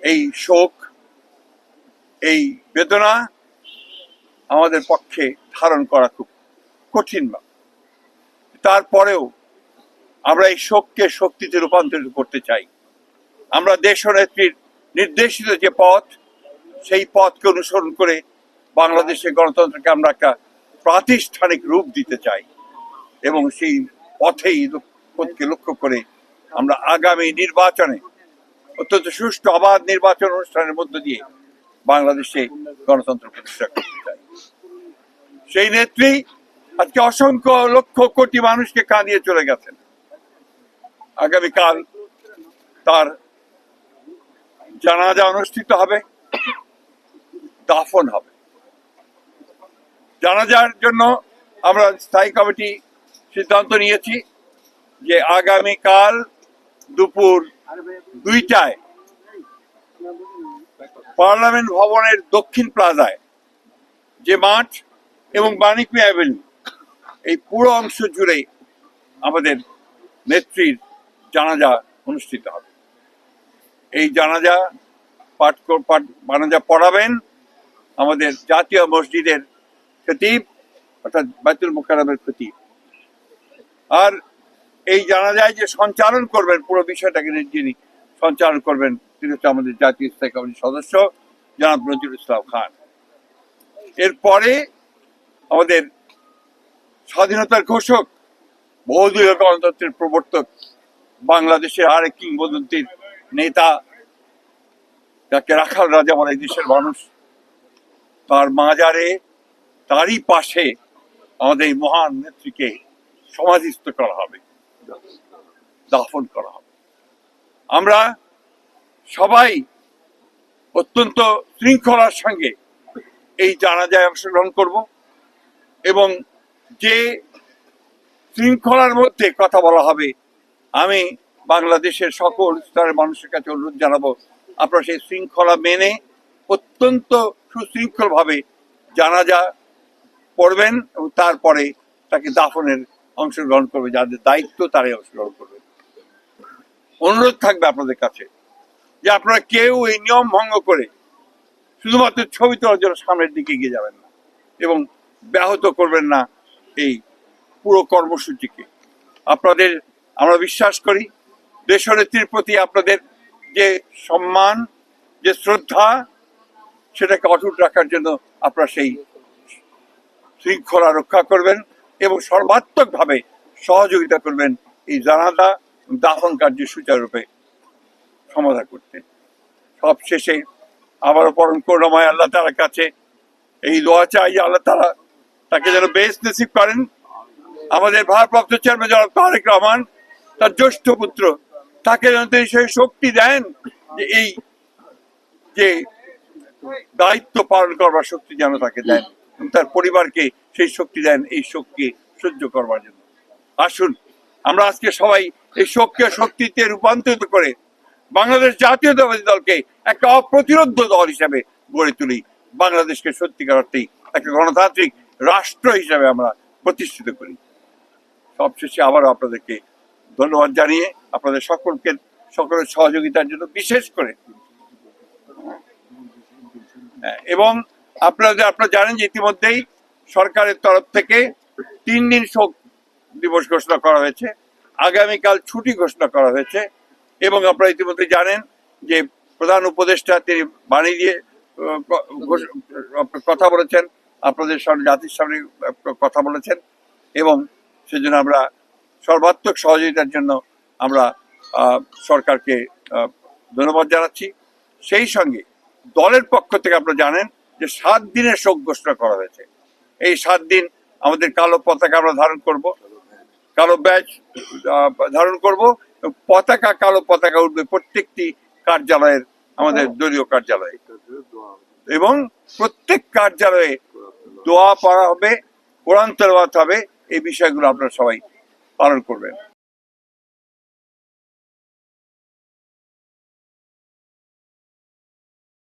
এই শোক, এই বেদনা আমাদের পক্ষে ধারণ করা খুব কঠিন। তারপরেও আমরা এই শোককে শক্তিতে রূপান্তরিত করতে চাই। আমরা দেশনেত্রীর নির্দেশিত যে পথ, সেই পথকে অনুসরণ করে বাংলাদেশের গণতন্ত্রকে আমরা একটা প্রাতিষ্ঠানিক রূপ দিতে চাই এবং সেই পথকে লক্ষ্য করে আমরা আগামী নির্বাচনে অত্যন্ত সুষ্ঠু অবাধ নির্বাচন অনুষ্ঠানের মধ্য দিয়ে বাংলাদেশে গণতন্ত্র প্রতিষ্ঠা করতে চাই। সেই নেত্রী আজকে অসংখ্য লক্ষ কোটি মানুষকে কাঁদিয়ে চলে গেছেন। আগামীকাল তার জানাজা অনুষ্ঠিত হবে, দাফন হবে। জানাজার জন্য আমরা স্থায়ী কমিটি সিদ্ধান্ত নিয়েছি যে আগামীকাল দুপুর 2টায় পার্লামেন্ট ভবনের দক্ষিণ প্লাজায় যে মাঠ এবং বাণিজ্য অ্যাভিনিউ, এই পুরো অংশ জুড়ে আমাদের নেত্রীর জানাজা অনুষ্ঠিত হবে। এই জানাজা পড়াবেন আমাদের জাতীয় মসজিদের খতিব, অর্থাৎ বাইতুল মুকাররমের খতিব। আর এই জানাজায় যে সঞ্চালন করবেন, পুরো বিষয়টাকে যিনি সঞ্চালন করবেন, তিনি হচ্ছে আমাদের জাতীয় স্থায়ী কমিটির সদস্য জনাব নজরুল ইসলাম খান। এরপরে আমাদের স্বাধীনতার ঘোষক, বহুদলীয় গণতন্ত্রের প্রবর্তক, বাংলাদেশের আরেক কিংবদন্তির নেতা, যাকে রাখাল রাজা বলে দেশের মানুষ, তার মাজারে, তারই পাশে আমাদের এই মহান নেত্রীকে সমাধিস্থ করা হবে, দাফন করা হবে। আমরা সবাই অত্যন্ত শৃঙ্খলার সঙ্গে এই জানাজায় অংশগ্রহণ করব এবং যে শৃঙ্খলার মধ্যে কথা বলা হবে, আমি বাংলাদেশের সকল স্তরের মানুষের কাছে অনুরোধ জানাবো, আপনারা সেই শৃঙ্খলা মেনে অত্যন্ত সুশৃঙ্খলভাবে জানাজা পড়বেন এবং তারপরে তাকে দাফনের অংশগ্রহণ করবে, যাদের দায়িত্ব তারাই অংশগ্রহণ করবে। অনুরোধ থাকবে আপনাদের কাছে যে আপনারা কেউ এই নিয়ম ভঙ্গ করে শুধুমাত্র ছবি তোলার জন্য সামনের দিকে এগিয়ে যাবেন না এবং ব্যাহত করবেন না এই পুরো কর্মসূচিকে। আপনাদের আমরা বিশ্বাস করি, দেশনেত্রীর প্রতি আপনাদের যে সম্মান, যে শ্রদ্ধা, সেটাকে অটুট রাখার জন্য আপনারা সেই শৃঙ্খলা রক্ষা করবেন এবং সর্বাত্মকভাবে সহযোগিতা করবেন এই জানাজা দাফন কার্য সুচারুরূপে সমাধান করতে। সব শেষে আবারও পরম করুণাময় আল্লাহ তাআলার কাছে এই দোয়া চাই, আল্লাহ তাআলা তাকে যেন বেহেশত নসিব করেন। আমাদের ভারপ্রাপ্ত চেয়ারম্যান জনাব তারেক রহমান, তার জ্যেষ্ঠ পুত্র, তাকে যেন তিনি সেই শক্তি দেন যে এই যে দায়িত্ব পালন করবার শক্তি যেন তাকে দেন, তার পরিবারকে সেই শক্তি দেন এই শোককে সহ্য করবার জন্য। আসুন আমরা আজকে সবাই এই শোককে শক্তিতে রূপান্তরিত করে বাংলাদেশ জাতীয়তাবাদী দলকে একটা অপ্রতিরোধ দল হিসাবে গড়ে তুলি, বাংলাদেশকে সত্যিকার অর্থেই একটা গণতান্ত্রিক রাষ্ট্র হিসাবে আমরা প্রতিষ্ঠিত করি। সবশেষে আবারও আপনাদেরকে ধন্যবাদ জানিয়ে আপনাদের সকলের সহযোগিতার জন্য বিশেষ করে, এবং আপনারা জানেন যে ইতিমধ্যেই সরকারের তরফ থেকে 3 দিন শোক দিবস ঘোষণা করা হয়েছে, আগামীকাল ছুটি ঘোষণা করা হয়েছে এবং আপনারা ইতিমধ্যে জানেন যে প্রধান উপদেষ্টা তিনি বাণী দিয়ে কথা বলেছেন, আপনাদের সামনে, জাতির সামনে কথা বলেছেন এবং সেজন্য আমরা সর্বাত্মক সহযোগিতার জন্য আমরা সরকারকে ধন্যবাদ জানাচ্ছি। সেই সঙ্গে দলের পক্ষ থেকে আপনারা জানেন যে 7 দিনের শোক ঘোষণা করা হয়েছে। এই 7 দিন আমাদের কালো পতাকা আমরা ধারণ করব, কালো ব্যাজ ধারণ করব, কালো পতাকা উঠবে প্রত্যেকটি কার্যালয়ের, আমাদের দলীয় কার্যালয়ে, এবং প্রত্যেক কার্যালয়ে দোয়া পড়া হবে, কোরআন তেলাওয়াত হবে। এই বিষয়গুলো আপনারা সবাই পালন করবেন।